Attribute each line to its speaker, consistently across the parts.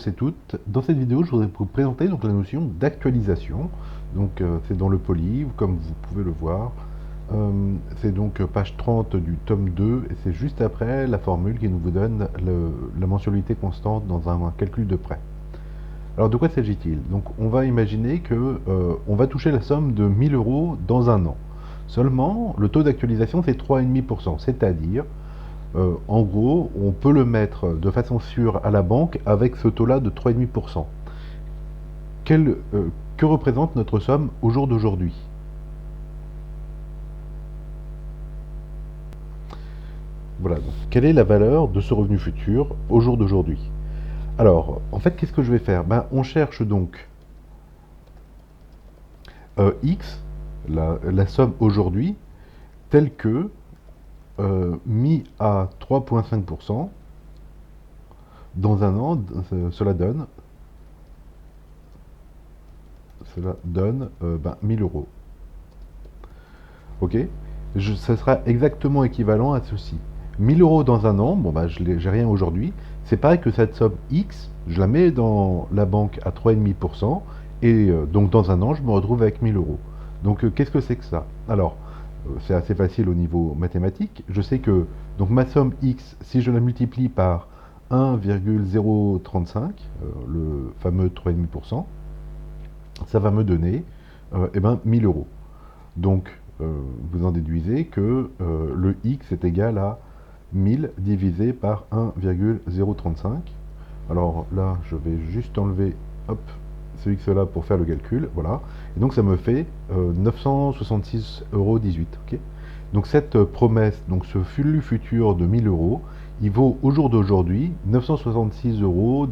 Speaker 1: C'est tout. Dans cette vidéo, je voudrais vous présenter donc la notion d'actualisation. Donc c'est dans le poly, comme vous pouvez le voir. C'est donc page 30 du tome 2 et c'est juste après la formule qui nous vous donne la mensualité constante dans un calcul de prêt. Alors de quoi s'agit-il? Donc on va imaginer que on va toucher la somme de 1000 euros dans un an. Seulement, le taux d'actualisation c'est 3,5%, c'est-à-dire en gros, on peut le mettre de façon sûre à la banque avec ce taux-là de 3,5%. Que représente notre somme au jour d'aujourd'hui? Voilà, donc, quelle est la valeur de ce revenu futur au jour d'aujourd'hui? Alors, en fait, qu'est-ce que je vais faire? On cherche donc X, la somme aujourd'hui, telle que mis à 3,5%, dans un an, cela donne 1000 euros. Ok, ça sera exactement équivalent à ceci. 1000 euros dans un an, bon j'ai rien aujourd'hui. C'est pareil que cette somme X, je la mets dans la banque à 3,5% et donc dans un an, je me retrouve avec 1000 euros. Donc qu'est-ce que c'est que ça? Alors, c'est assez facile au niveau mathématique. Je sais que donc ma somme X, si je la multiplie par 1,035, le fameux 3,5%, ça va me donner 1000 euros. Donc, vous en déduisez que le x est égal à 1000 divisé par 1,035. Alors là, je vais juste enlever hop, ce x-là pour faire le calcul. Voilà. Et donc, ça me fait 966,18 euros. Ok, donc, cette promesse, donc ce flux futur de 1000 euros, il vaut au jour d'aujourd'hui 966,18 euros.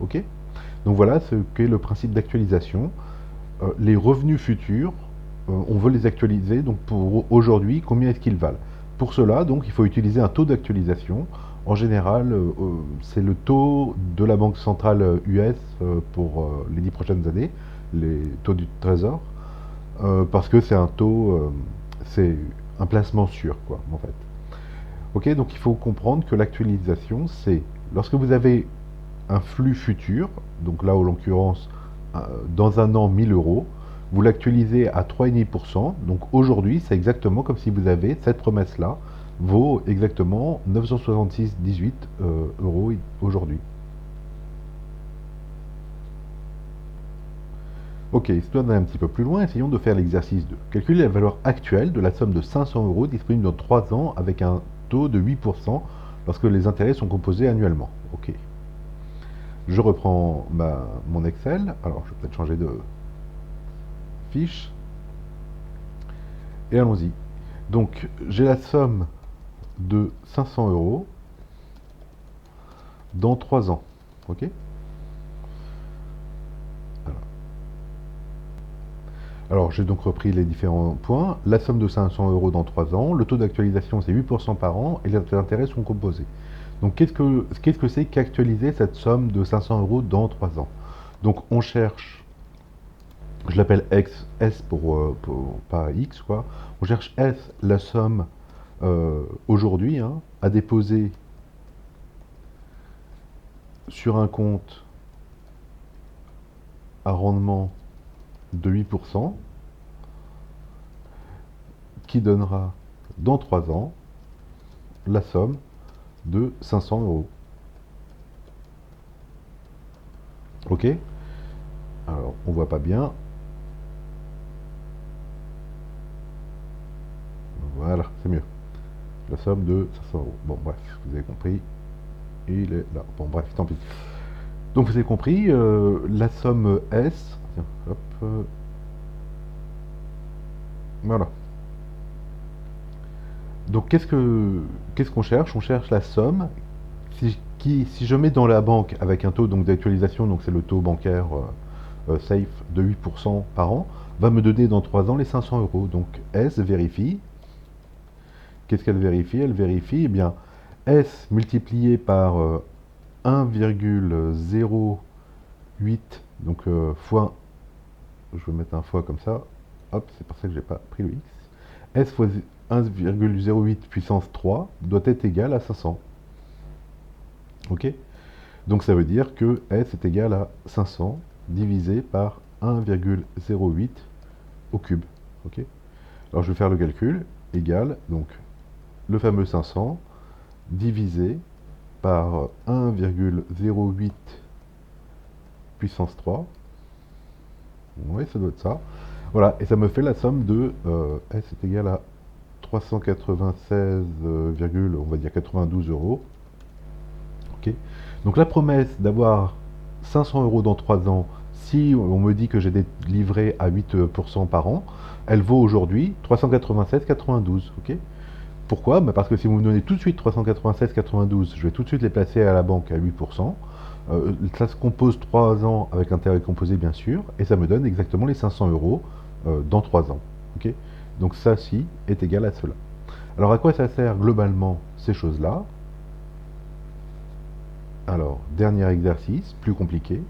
Speaker 1: Ok, donc voilà ce qu'est le principe d'actualisation. Les revenus futurs, on veut les actualiser, donc pour aujourd'hui, combien est-ce qu'ils valent? Pour cela, donc, il faut utiliser un taux d'actualisation. En général, c'est le taux de la Banque centrale US pour les 10 prochaines années, les taux du Trésor, parce que c'est un taux, c'est un placement sûr, quoi, en fait. Ok, donc il faut comprendre que l'actualisation, c'est lorsque vous avez un flux futur, donc là, en l'occurrence, dans un an, 1000 euros, vous l'actualisez à 3,5%. Donc aujourd'hui, c'est exactement comme si vous avez cette promesse-là, vaut exactement 966,18 euros aujourd'hui. Ok, histoire d'aller un petit peu plus loin, essayons de faire l'exercice de calculer la valeur actuelle de la somme de 500 euros disponible dans 3 ans avec un taux de 8% lorsque les intérêts sont composés annuellement. Ok. Je reprends mon Excel. Alors, je vais peut-être changer de fiche. Et allons-y. Donc, j'ai la somme de 500 euros dans 3 ans. Ok. Alors, j'ai donc repris les différents points. La somme de 500 euros dans 3 ans. Le taux d'actualisation, c'est 8% par an. Et les intérêts sont composés. Donc, qu'est-ce que c'est qu'actualiser cette somme de 500 euros dans 3 ans? Donc, on cherche, je l'appelle S pour pas X, quoi. On cherche S, la somme aujourd'hui, hein, à déposer sur un compte à rendement de 8%, qui donnera dans 3 ans la somme de 500 euros. Ok? Alors, on voit pas bien. Voilà, c'est mieux. La somme de 500 euros. Bon, bref, vous avez compris. Il est là. Bon, bref, tant pis. Donc, vous avez compris, la somme S. Tiens, hop. Voilà. Donc, qu'est-ce qu'on cherche? On cherche la somme. Si je mets dans la banque avec un taux d'actualisation, donc c'est le taux bancaire safe de 8% par an, va me donner dans 3 ans les 500 euros. Donc S vérifie. Qu'est-ce qu'elle vérifie? Elle vérifie, eh bien, S multiplié par 1,08, donc fois, je vais mettre un fois comme ça, hop, c'est pour ça que j'ai pas pris le X. S fois 1,08 puissance 3 doit être égal à 500. Ok? Donc ça veut dire que S est égal à 500 divisé par 1,08 au cube. Ok. Alors je vais faire le calcul, égal, donc le fameux 500 divisé par 1,08 puissance 3. Oui, ça doit être ça. Voilà, et ça me fait la somme de S est égal à 396, on va dire 92 euros. Ok. Donc la promesse d'avoir 500 euros dans 3 ans, si on me dit que j'ai des livrets à 8% par an, elle vaut aujourd'hui 396,92. Ok. Pourquoi? Parce que si vous me donnez tout de suite 396,92, je vais tout de suite les placer à la banque à 8%. Ça se compose 3 ans avec intérêt composé bien sûr, et ça me donne exactement les 500 euros dans 3 ans. Ok. Donc ça ci est égal à cela. Alors à quoi ça sert globalement ces choses-là? Alors, dernier exercice, plus compliqué.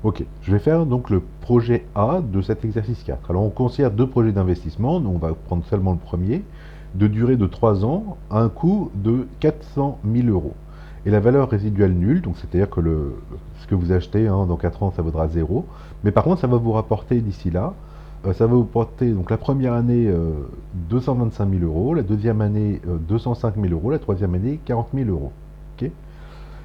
Speaker 1: Ok, je vais faire donc le projet A de cet exercice 4. Alors on considère deux projets d'investissement, donc on va prendre seulement le premier, de durée de 3 ans, à un coût de 400 000 euros. Et la valeur résiduelle nulle, donc c'est-à-dire que ce que vous achetez dans 4 ans, ça vaudra 0. Mais par contre, ça va vous rapporter d'ici là, ça va vous porter donc la première année 225 000 euros, la deuxième année 205 000 euros, la troisième année 40 000 euros. Ok.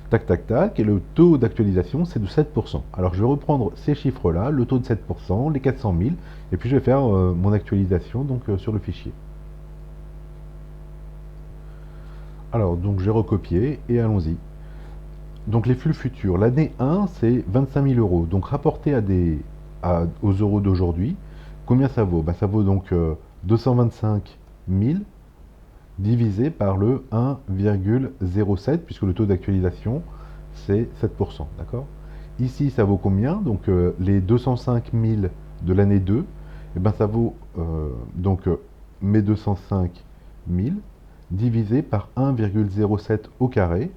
Speaker 1: Tac, tac, tac, et le taux d'actualisation, c'est de 7%. Alors je vais reprendre ces chiffres-là, le taux de 7%, les 400 000, et puis je vais faire mon actualisation donc, sur le fichier. Alors, donc j'ai recopié, et allons-y. Donc les flux futurs, l'année 1, c'est 25 000 euros. Donc rapporté aux euros d'aujourd'hui, combien ça vaut? Ça vaut donc 225 000 divisé par le 1,07, puisque le taux d'actualisation, c'est 7%, d'accord? Ici, ça vaut combien? Donc, les 205 000 de l'année 2, ça vaut mes 205 000 divisé par 1,07 au carré,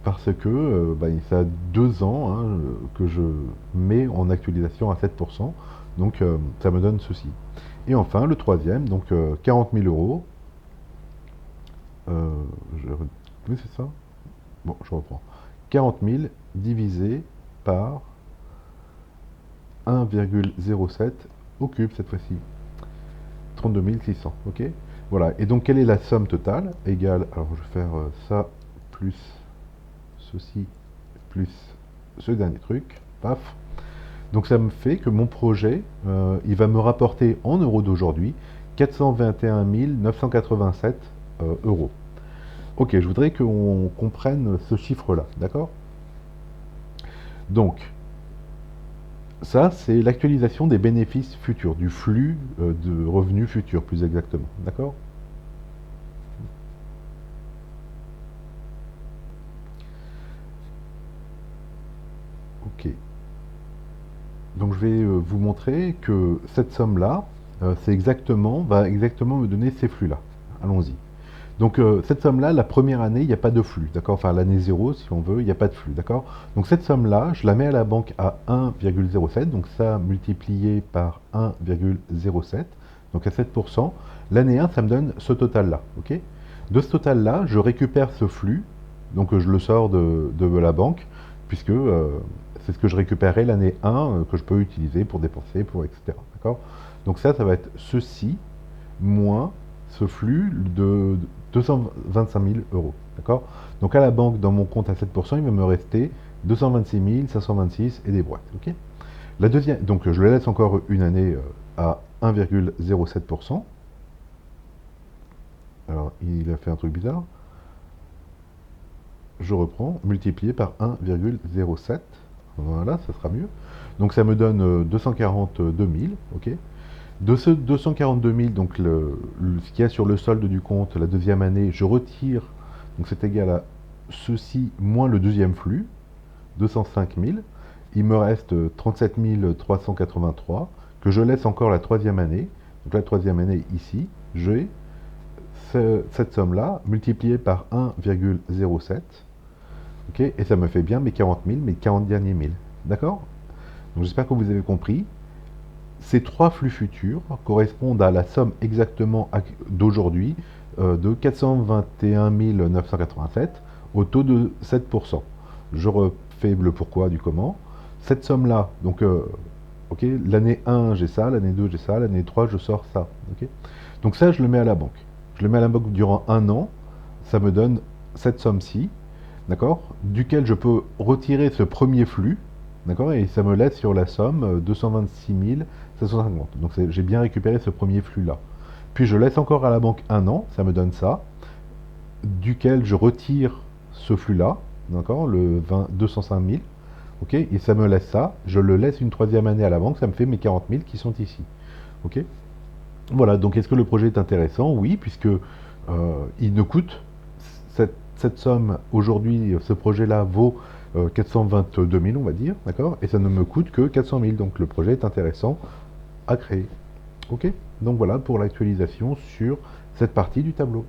Speaker 1: parce que ça a 2 ans que je mets en actualisation à 7%, donc ça me donne ceci. Et enfin, le troisième, donc 40 000 euros, euh, oui, c'est ça. Bon, je reprends. 40 000 divisé par 1,07 au cube cette fois-ci. 32 600, ok. Voilà, et donc quelle est la somme totale? Égale, alors je vais faire ça plus ceci plus ce dernier truc, paf. Donc ça me fait que mon projet, il va me rapporter en euros d'aujourd'hui 421 987 euros. Ok, je voudrais qu'on comprenne ce chiffre-là, d'accord? Donc, ça, c'est l'actualisation des bénéfices futurs, du flux de revenus futurs, plus exactement, d'accord? Ok. Donc, je vais vous montrer que cette somme-là, va exactement me donner ces flux-là. Allons-y. Donc cette somme-là, la première année, il n'y a pas de flux, d'accord? Enfin l'année 0, si on veut, il n'y a pas de flux, d'accord? Donc cette somme-là, je la mets à la banque à 1,07, donc ça multiplié par 1,07, donc à 7%. L'année 1, ça me donne ce total-là, ok? De ce total-là, je récupère ce flux, donc je le sors de la banque, puisque c'est ce que je récupérais l'année 1, que je peux utiliser pour dépenser, pour etc. D'accord? Donc ça va être ceci, moins ce flux de 225 000 euros. D'accord? Donc à la banque, dans mon compte à 7%, il va me rester 226 526 et des boîtes. Ok? La deuxième, donc je le laisse encore une année à 1,07%. Alors il a fait un truc bizarre. Je reprends, multiplié par 1,07. Voilà, ça sera mieux. Donc ça me donne 242 000. Ok? De ce 242 000, donc ce qu'il y a sur le solde du compte la deuxième année, je retire, donc c'est égal à ceci moins le deuxième flux, 205 000. Il me reste 37 383 que je laisse encore la troisième année. Donc la troisième année ici, j'ai cette somme-là multipliée par 1,07. Ok, et ça me fait bien mes 40 000, mes 40 derniers 1000. D'accord? Donc j'espère que vous avez compris. Ces trois flux futurs correspondent à la somme exactement d'aujourd'hui de 421 987 au taux de 7%. Je fait le pourquoi du comment. Cette somme-là, donc, ok, l'année 1, j'ai ça, l'année 2, j'ai ça, l'année 3, je sors ça. Ok. Donc ça, je le mets à la banque. Je le mets à la banque durant un an, ça me donne cette somme-ci, d'accord, duquel je peux retirer ce premier flux, d'accord, et ça me laisse sur la somme 226 750. Donc j'ai bien récupéré ce premier flux-là. Puis je laisse encore à la banque un an, ça me donne ça, duquel je retire ce flux-là, d'accord, le 205 000, ok, et ça me laisse ça, je le laisse une troisième année à la banque, ça me fait mes 40 000 qui sont ici, ok. Voilà, donc est-ce que le projet est intéressant? Oui, puisque il ne coûte, cette somme, aujourd'hui, ce projet-là vaut 422 000, on va dire, d'accord, et ça ne me coûte que 400 000, donc le projet est intéressant à créer, ok. Donc voilà pour l'actualisation sur cette partie du tableau.